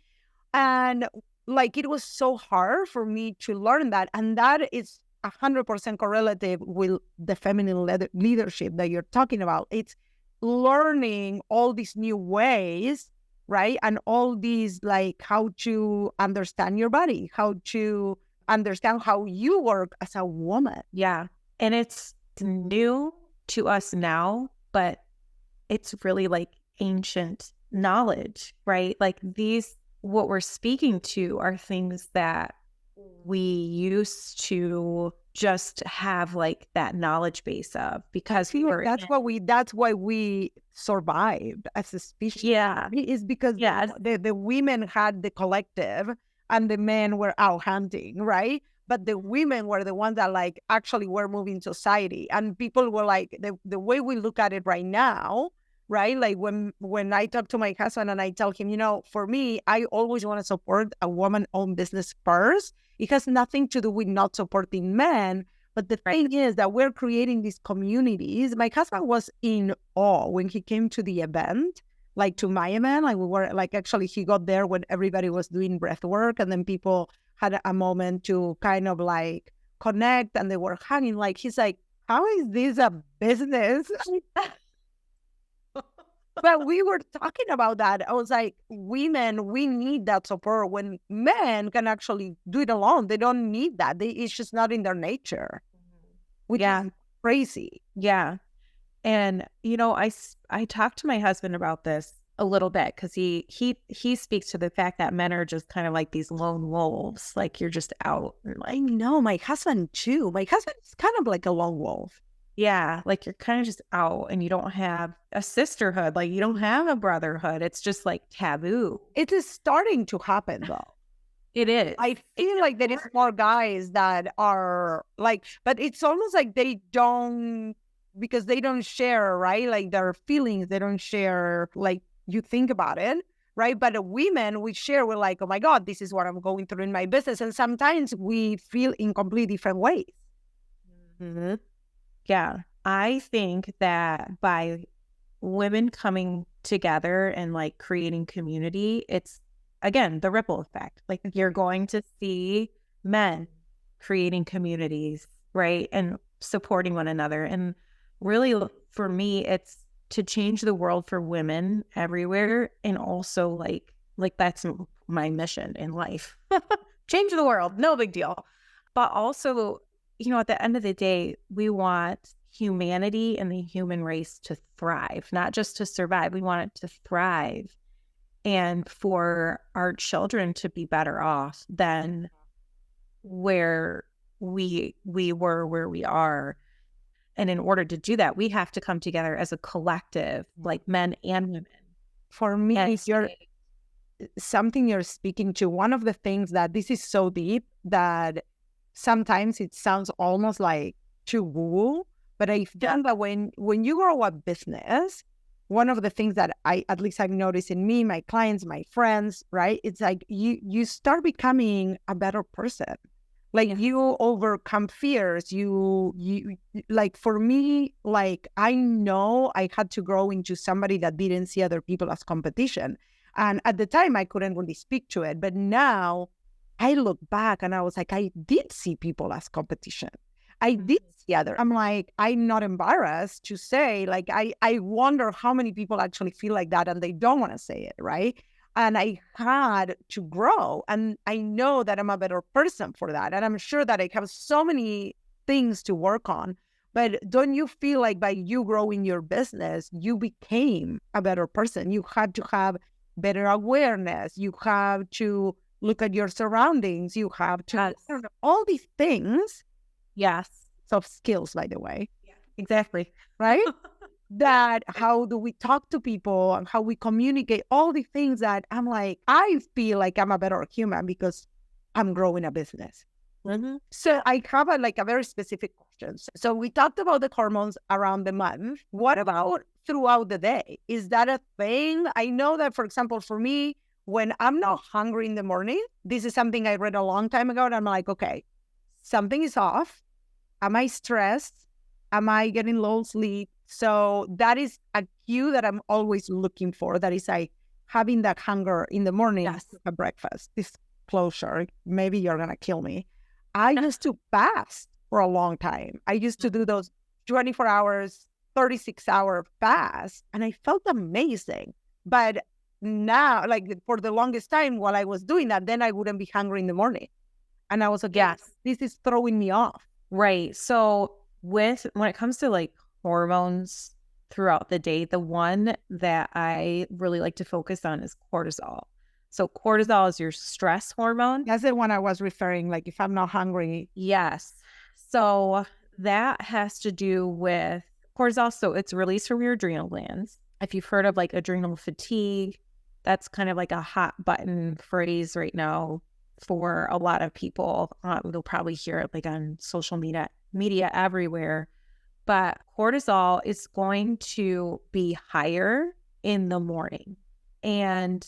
And like, it was so hard for me to learn that. And that is 100% correlative with the feminine leadership that you're talking about. It's learning all these new ways, right? And all these, like, how to understand your body, how to understand how you work as a woman.
Yeah. And it's new to us now, but it's really like ancient knowledge, right? Like, what we're speaking to are things that we used to just have like that knowledge base of, because
that's why we survived as a species.
Yeah.
It's because the women had the collective and the men were out hunting, right? But the women were the ones that like actually were moving society. And people were like, the way we look at it right now, right? Like, when I talk to my husband and I tell him, you know, for me, I always want to support a woman-owned business first. It has nothing to do with not supporting men. But the thing is that we're creating these communities. My husband was in awe when he came to the event, like to my event. Like, we were like, actually, he got there when everybody was doing breath work, and then people had a moment to kind of like connect, and they were hanging. Like, he's like, how is this a business? But we were talking about that. I was like, women, we need that support when men can actually do it alone. They don't need that. It's just not in their nature. Which is crazy.
Yeah. And, I talked to my husband about this a little bit because he speaks to the fact that men are just kind of like these lone wolves, like you're just out and
I
like,
know my husband too. My husband is kind of like a lone wolf.
yeah, like you're kind of just out and you don't have a sisterhood, like you don't have a brotherhood. It's just like taboo.
It is starting to happen though.
It is.
I
It's
feel like there is
important.
more guys that are like, but it's almost like they don't, because they don't share, right? Like their feelings, they don't share, like you think about it, right? But women, we share, we're like, oh my God, this is what I'm going through in my business. And sometimes we feel in completely different ways.
Mhm. Yeah. I think that by women coming together and like creating community, it's again the ripple effect. Like you're going to see men creating communities, right? And supporting one another. And really, for me, it's to change the world for women everywhere. And also, like that's my mission in life. Change the world, no big deal. But also, at the end of the day, we want humanity and the human race to thrive, not just to survive. We want it to thrive and for our children to be better off than where we were, where we are. And in order to do that, we have to come together as a collective, like men and women.
For me,
And
you're
say,
something you're speaking to. One of the things that this is so deep that sometimes it sounds almost like too woo, but I found that when you grow a business, one of the things that I at least I've noticed in me, my clients, my friends, right? It's like you start becoming a better person. Like
yeah,
you overcome fears. You like for me, like I know I had to grow into somebody that didn't see other people as competition. And at the time I couldn't really speak to it. But now I look back and I was like, I did see people as competition. I did see other. I'm like, I'm not embarrassed to say, like, I wonder how many people actually feel like that and they don't want to say it, right? And I had to grow. And I know that I'm a better person for that. And I'm sure that I have so many things to work on. But don't you feel like by you growing your business, you became a better person? You had to have better awareness. You have to look at your surroundings. You have to
yes,
learn all these things,
yes,
soft skills, by the way,
yeah, exactly.
right? That how do we talk to people and how we communicate, all the things that I'm like, I feel like I'm a better human because I'm growing a business.
Mhm.
So I have a very specific question. So we talked about the hormones around the month. What about throughout the day? Is that a thing? I know that, for example, for me, when I'm not hungry in the morning, this is something I read a long time ago. And I'm like, okay, something is off. Am I stressed? Am I getting low sleep? So that is a cue that I'm always looking for. That is like having that hunger in the morning
Yes.
for breakfast. Disclosure, maybe you're going to kill me. I used to fast for a long time. I used to do those 24 hours, 36-hour fast, and I felt amazing. But now, like for the longest time while I was doing that, then I wouldn't be hungry in the morning. And I was like,
Yes.
this is throwing me off.
Right. So when it comes to like hormones throughout the day, the one that I really like to focus on is cortisol. So cortisol is your stress hormone.
That's the one I was referring, like if I'm not hungry.
Yes. So that has to do with cortisol. So it's released from your adrenal glands. If you've heard of like adrenal fatigue, that's kind of like a hot button phrase right now for a lot of people. They'll probably hear it like on social media everywhere. But cortisol is going to be higher in the morning. And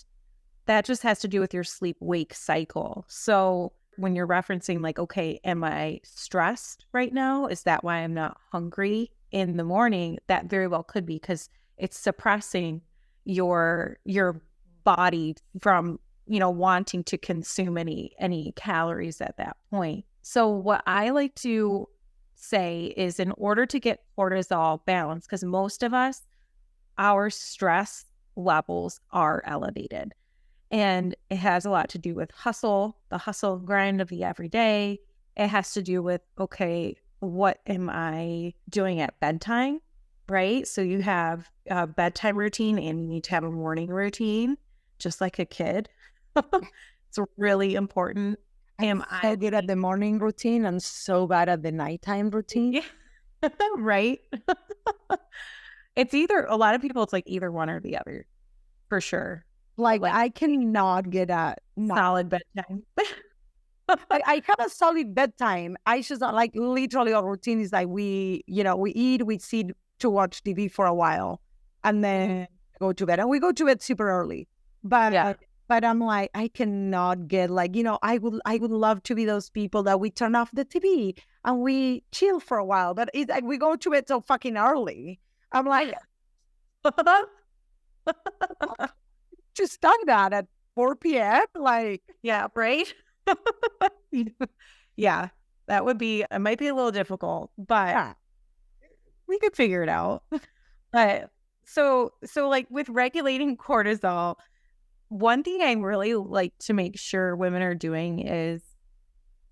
that just has to do with your sleep wake cycle. So when you're referencing like, okay, am I stressed right now? Is that why I'm not hungry in the morning? That very well could be because it's suppressing your body from, wanting to consume any calories at that point. So what I like to say is in order to get cortisol balanced, because most of us, our stress levels are elevated. And it has a lot to do with the hustle grind of the everyday. It has to do with, okay, what am I doing at bedtime? right? So you have a bedtime routine and you need to have a morning routine, just like a kid. It's really important.
I'm
Am
so
I
good at the morning routine and so bad at the nighttime routine.
yeah, right? It's either a lot of people, it's like either one or the other, for sure.
Like
Like
I cannot get a no.
solid bedtime.
I have a solid bedtime. I just like literally our routine is like we eat, we sit to watch TV for a while, and then go to bed. And we go to bed super early.
Yeah.
But I'm like, I cannot get like, I would love to be those people that we turn off the TV and we chill for a while. But it's like we go to bed so fucking early. I'm like, just start that at 4 p.m. Like,
Yeah, right? Yeah, that would be it might be a little difficult, but
yeah.
we could figure it out. But so like with regulating cortisol, one thing I really like to make sure women are doing is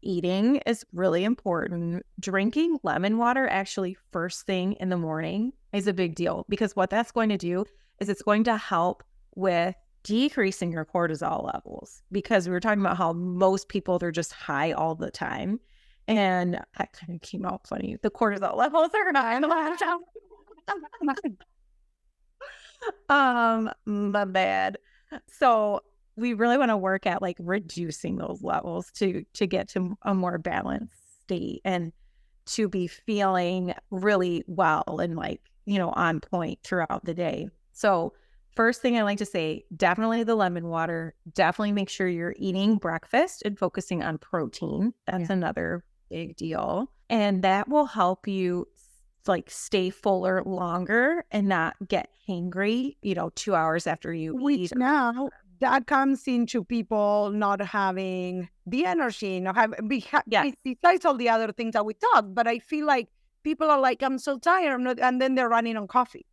eating is really important. Drinking lemon water actually first thing in the morning is a big deal because what that's going to do is it's going to help with decreasing your cortisol levels because we were talking about how most people they're just high all the time. And that kind of came out funny. The cortisol levels are not my bad. So we really want to work at like reducing those levels to get to a more balanced state and to be feeling really well and like, on point throughout the day. So first thing I like to say, definitely the lemon water, definitely make sure you're eating breakfast and focusing on protein. That's another big deal. And that will help you like stay fuller longer and not get hangry, 2 hours after you
Which
eat.
now that comes into people not having the energy, not having
Yes,
besides all the other things that we talked. But I feel like people are like, I'm so tired, and then they're running on coffee.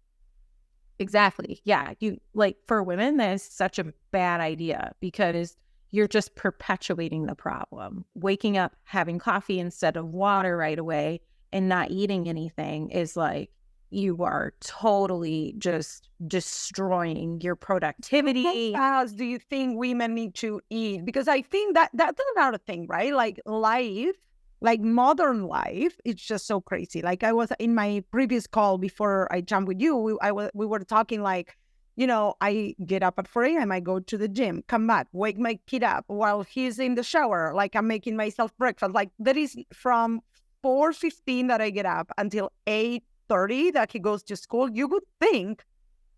exactly. Yeah. You like for women, that is such a bad idea because you're just perpetuating the problem. Waking up, having coffee instead of water right away and not eating anything is like you are totally just destroying your productivity.
How fast do you think women need to eat? Because I think that's another thing, right? Like life, like modern life, it's just so crazy. Like I was in my previous call before I jumped with you, we were talking like, I get up at 4 a.m. I go to the gym, come back, wake my kid up while he's in the shower. Like I'm making myself breakfast. Like that is from 4:15 that I get up until 8:30 that he goes to school. You would think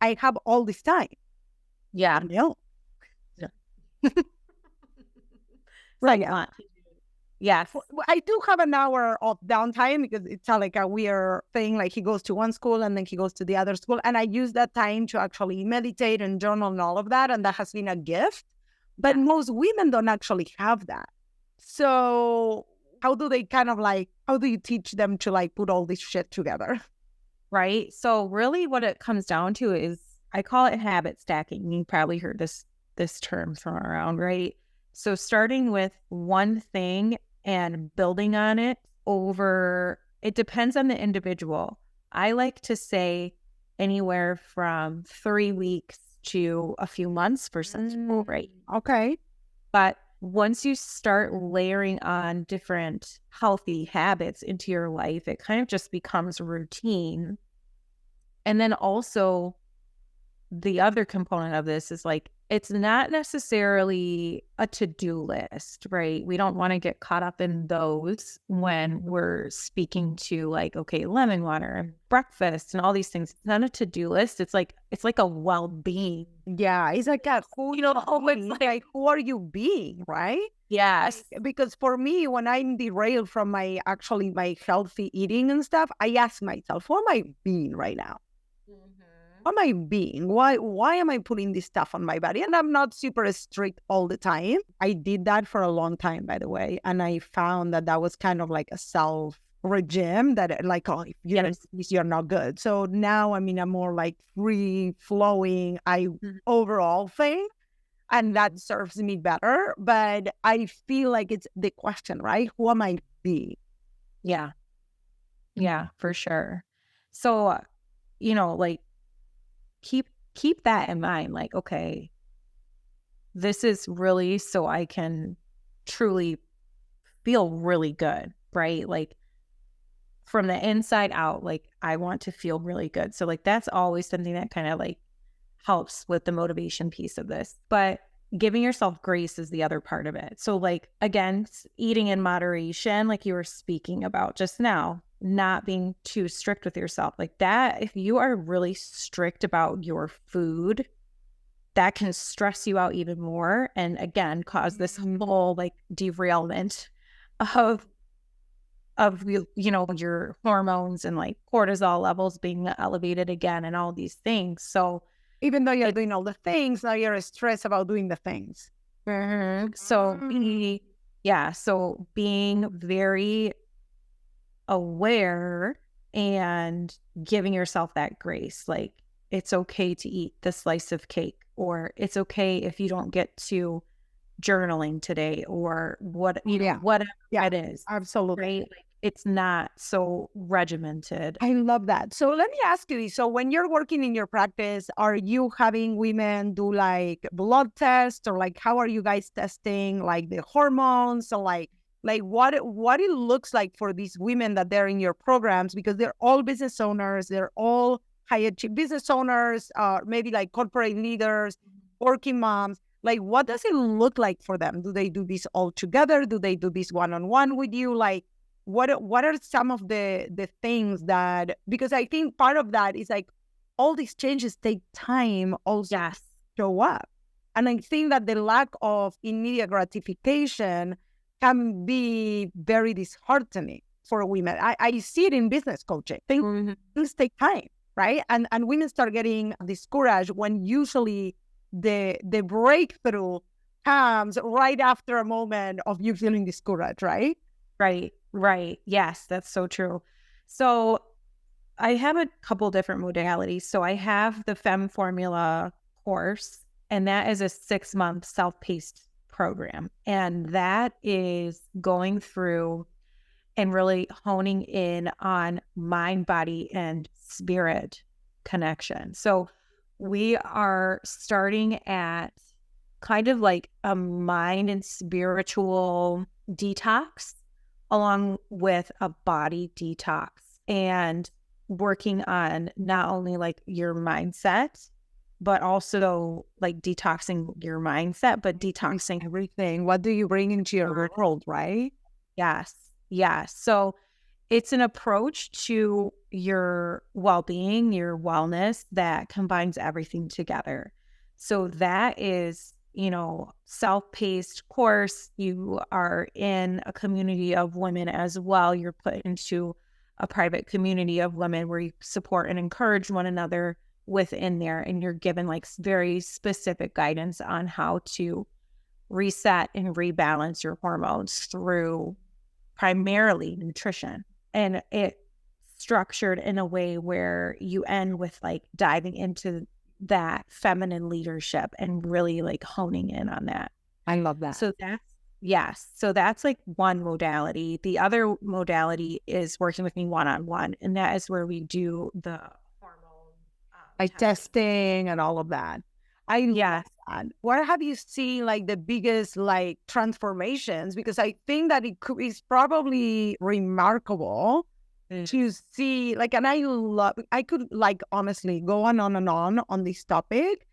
I have all this time.
Yeah.
No.
Yeah.
Right.
Yes.
I do have an hour of downtime because it's not like a weird thing. Like he goes to one school and then he goes to the other school. And I use that time to actually meditate and journal and all of that. And that has been a gift. But most women don't actually have that. So how do they how do you teach them to like put all this shit together?
Right. So really what it comes down to is I call it habit stacking. You probably heard this term thrown around, right? So starting with one thing and building on it it depends on the individual. I like to say anywhere from 3 weeks to a few months for some people, right?
Okay.
But once you start layering on different healthy habits into your life, it kind of just becomes routine. And then also the other component of this is like, it's not necessarily a to-do list, right? We don't want to get caught up in those when we're speaking to like, okay, lemon water and breakfast and all these things. It's not a to-do list. It's like a well-being.
Yeah. It's like who are you being, right?
Yes.
Because for me, when I'm derailed from my healthy eating and stuff, I ask myself, who am I being right now? What am I being? Why am I putting this stuff on my body? And I'm not super strict all the time. I did that for a long time, by the way. And I found that was kind of like a self regime that like, oh, if you're not good. So now I'm in a more like free flowing, overall thing. And that serves me better. But I feel like it's the question, right? Who am I being?
Yeah. Yeah, for sure. So like keep that in mind. Like, okay, this is really so I can truly feel really good, right? Like from the inside out, like I want to feel really good. So like that's always something that kind of like helps with the motivation piece of this. But giving yourself grace is the other part of it. So like again, eating in moderation, like you were speaking about just now, not being too strict with yourself. Like that, if you are really strict about your food, that can stress you out even more and again cause this whole like derailment of your hormones and like cortisol levels being elevated again and all these things. So
Even though you're doing all the things, now you're stressed about doing the things.
so so being very aware and giving yourself that grace, like it's okay to eat the slice of cake, or it's okay if you don't get to journaling today, or whatever it is.
Absolutely.
Right? Like it's not so regimented.
I love that. So let me ask you this. So when you're working in your practice, are you having women do like blood tests, or like how are you guys testing like the hormones, or like what it looks like for these women that they're in your programs? Because they're all business owners, they're all high achieving business owners, maybe like corporate leaders, working moms. Like, what does it look like for them? Do they do this all together? Do they do this one-on-one with you? Like, what are some of the things that, because I think part of that is like all these changes take time also to show up. And I think that the lack of immediate gratification can be very disheartening for women. I see it in business coaching. Things take time, right? And women start getting discouraged when usually the breakthrough comes right after a moment of you feeling discouraged, right?
Right. Yes, that's so true. So I have a couple different modalities. So I have the Femme Formula course, and that is a 6-month self-paced program. And that is going through and really honing in on mind, body, and spirit connection. So we are starting at kind of like a mind and spiritual detox along with a body detox, and working on not only like your mindset, but also like detoxing your mindset, but detoxing
everything. What do you bring into your world, right?
Yes. So it's an approach to your well-being, your wellness that combines everything together. So that is, self-paced course. You are in a community of women as well. You're put into a private community of women where you support and encourage one another within there. And you're given like very specific guidance on how to reset and rebalance your hormones through primarily nutrition. And it's structured in a way where you end with like diving into that feminine leadership and really like honing in on that.
I love that.
So that's like one modality. The other modality is working with me one-on-one, and that is where we do the hormone
testing and all of that. Love that. What have you seen like the biggest like transformations? Because I think that is probably remarkable to see, like, and I could like honestly go on and on this topic,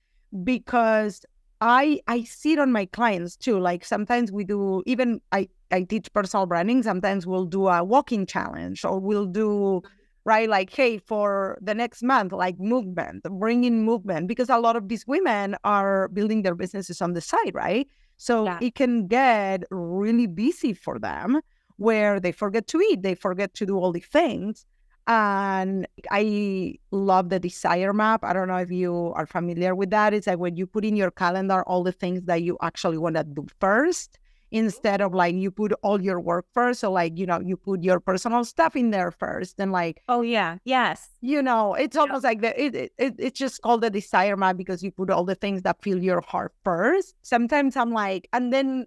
because I see it on my clients too. Like sometimes we do, even I teach personal branding. Sometimes we'll do a walking challenge, or we'll do, right, like, hey, for the next month, like bring in movement, because a lot of these women are building their businesses on the side, right? So it can get really busy for them, where they forget to eat, they forget to do all the things. And I love the desire map. I don't know if you are familiar with that. It's like when you put in your calendar all the things that you actually want to do first, instead of like you put all your work first. So like, you put your personal stuff in there first, and like,
oh yeah, yes,
it's almost like it's just called the desire map, because you put all the things that fill your heart first. Sometimes I'm like, and then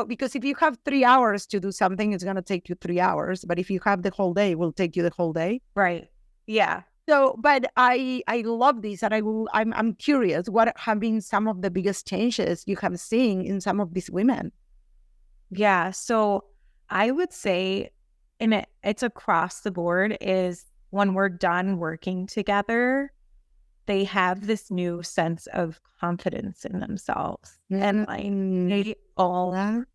because if you have 3 hours to do something, it's going to take you 3 hours. But if you have the whole day, it will take you the whole day.
Right. Yeah.
So, but I love this, and I'm curious. What have been some of the biggest changes you have seen in some of these women?
Yeah. So I would say, and it's across the board, is when we're done working together, they have this new sense of confidence in themselves. And like they all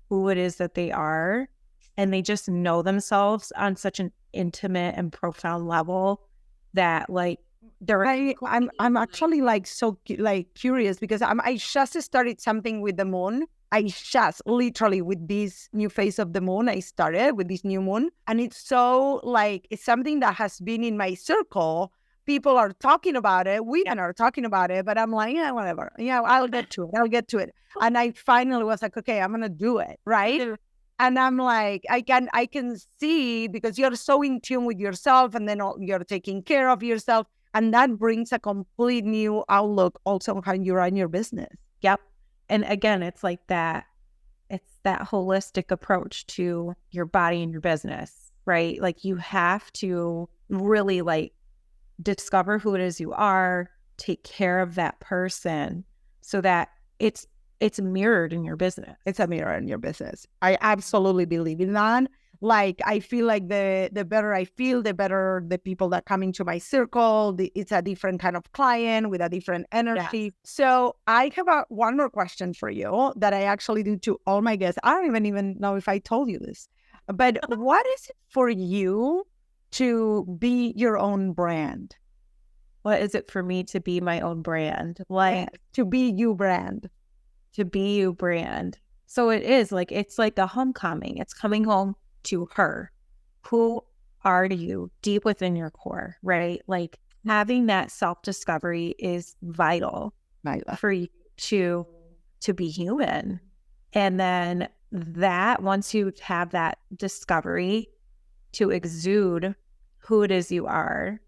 who it is that they are, and they just know themselves on such an intimate and profound level that like they're
I'm actually like like curious because I just started something with the moon. I just literally with this new phase of the moon, I started with this new moon, and it's so like it's something that has been in my circle. People are talking about it. Women are talking about it, but I'm like, yeah, whatever. Yeah, I'll get to it. I'll get to it. And I finally was like, okay, I'm gonna do it, right? And I'm like, I can see because you're so in tune with yourself, and then you're taking care of yourself, and that brings a complete new outlook also on how you run your business.
Yep. And again, it's like that. It's that holistic approach to your body and your business, right? Like you have to really like discover who it is you are, take care of that person so that it's mirrored in your business.
It's a mirror in your business. I absolutely believe in that. Like I feel like the better I feel, the better the people that come into my circle. It's a different kind of client with a different energy.
Yes.
So I have one more question for you that I actually do to all my guests. I don't even know if I told you this, but what is it for you to be your own brand?
What is it for me to be my own brand? Like
to be you brand.
To be you brand. So it is like, it's like a homecoming. It's coming home to her. Who are you deep within your core, right? Like having that self-discovery is vital for you to be human. And then that once you have that discovery to exude who it is you are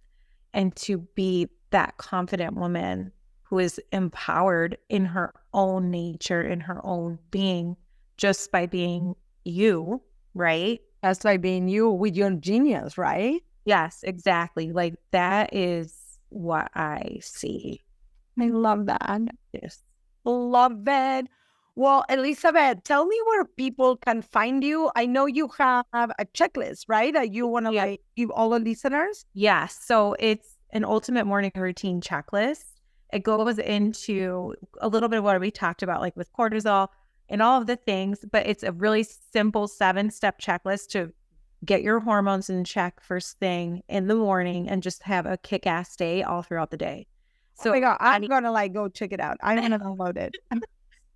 and to be that confident woman who is empowered in her own nature, in her own being, just by being you, right?
Just by being you with your genius, right?
Yes, exactly. Like that is what I see.
I love that.
Yes.
Love it. Well, Elisabeth, tell me where people can find you. I know you have a checklist, right? That you want to like give all the listeners.
Yes. So it's an ultimate morning routine checklist. It goes into a little bit of what we talked about, like with cortisol and all of the things, but it's a really simple 7-step checklist to get your hormones in check first thing in the morning and just have a kick-ass day all throughout the day. So
oh my God, I'm going to like go check it out. I'm going to download it.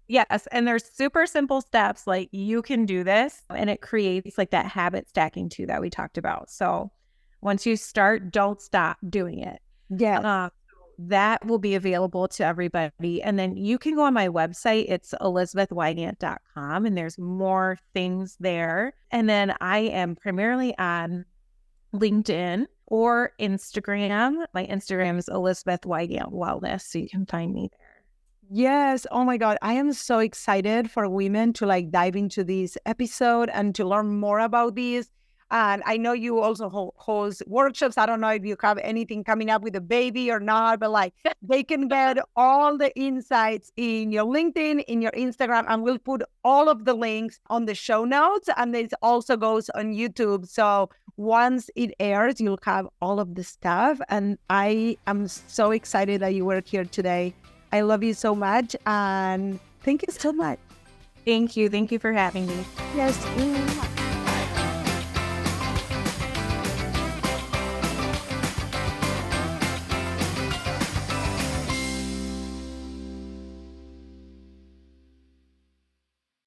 Yes. And there's super simple steps like you can do this, and it creates like that habit stacking too that we talked about. So once you start, don't stop doing it.
Yeah.
That will be available to everybody. And then you can go on my website. It's elisabethwygant.com, and there's more things there. And then I am primarily on LinkedIn or Instagram. My Instagram is Elisabeth Wygant Wellness, so you can find me there.
Yes. Oh my God. I am so excited for women to like dive into this episode and to learn more about this. And I know you also host workshops. I don't know if you have anything coming up with a baby or not, but like they can get all the insights in your LinkedIn, in your Instagram, and we'll put all of the links on the show notes. And this also goes on YouTube. So once it airs, you'll have all of the stuff. And I am so excited that you were here today. I love you so much. And thank you so much.
Thank you. Thank you for having me.
Yes.